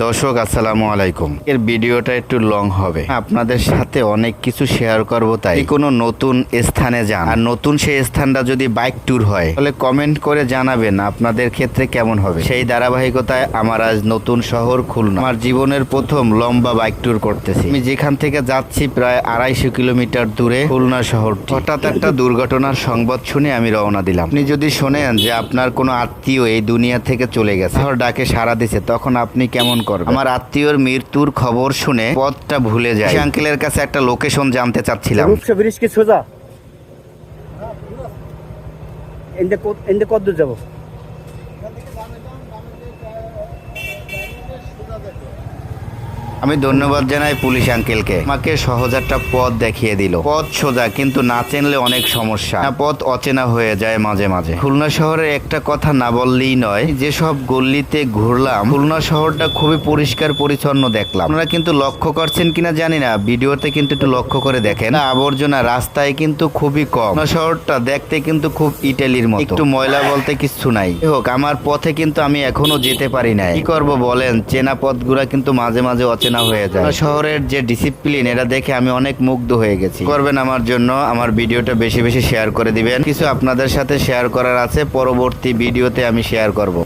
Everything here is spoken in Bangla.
দর্শক আসসালামু আলাইকুম। এর ভিডিওটা একটু লং হবে, আপনাদের সাথে অনেক কিছু শেয়ার করব। তাই কোনো নতুন স্থানে যান আর নতুন সেই স্থানটা যদি বাইক ট্যুর হয় তাহলে কমেন্ট করে জানাবেন আপনাদের ক্ষেত্রে কেমন হবে। সেই ধারাবাহিকতায় আমার আজ নতুন শহর খুলনা, আমার জীবনের প্রথম লম্বা বাইক ট্যুর করতেছি। আমি যেখান থেকে যাচ্ছি প্রায় 250 কিলোমিটার দূরে খুলনা শহরটি। হঠাৎ একটা দুর্ঘটনার সংবাদ শুনে আমি রওনা দিলাম। আপনি যদি শোনেন যে আপনার কোনো আত্মীয় এই দুনিয়া থেকে চলে গেছে, ডাকে সাড়া দিছে, তখন আপনি কেমন করবেন? আমার আত্মীয়র মৃত্যুর খবর শুনে পথটা ভুলে যায়। আঙ্কেলের কাছে একটা লোকেশন জানতে চাচ্ছিলাম। রূপসা ব্রিজ কি সোজা? এনদে কত দূর যাবো? আমি ধন্যবাদ জানাই পুলিশ আঙ্কেলকে, আমাকে সহজ একটা পথ দেখিয়ে দিল। পথ সোজা, কিন্তু না চিনলে অনেক সমস্যা। পথ অচেনা হয়ে যায় মাঝে মাঝে। খুলনা শহরের একটা কথা না বললেই নয়, যেসব গল্লিতে ঘুরলাম খুলনা শহরটা খুবই পরিষ্কার পরিচ্ছন্ন দেখলাম। আপনারা কিন্তু লক্ষ্য করছেন কিনা জানি না, ভিডিওতে কিন্তু একটু লক্ষ্য করে দেখেন। আবর্জনা রাস্তায় কিন্তু খুবই কম। খুলনা শহরটা দেখতে কিন্তু খুব ইটালির মতো, একটু ময়লা বলতে কিছু নাই। হোক, আমার পথে কিন্তু আমি এখনো যেতে পারি নাই। কি করব বলেন, চেনা পথগুলা কিন্তু মাঝে মাঝে অচেনা হয়ে যায়। শহরের যে ডিসিপ্লিন, এটা দেখে আমি অনেক মুগ্ধ হয়ে গেছি। করবেন আমার জন্য, আমার ভিডিওটা বেশি বেশি শেয়ার করে দিবেন। কিছু আপনাদের সাথে শেয়ার করার আছে, পরবর্তী ভিডিওতে আমি শেয়ার করব।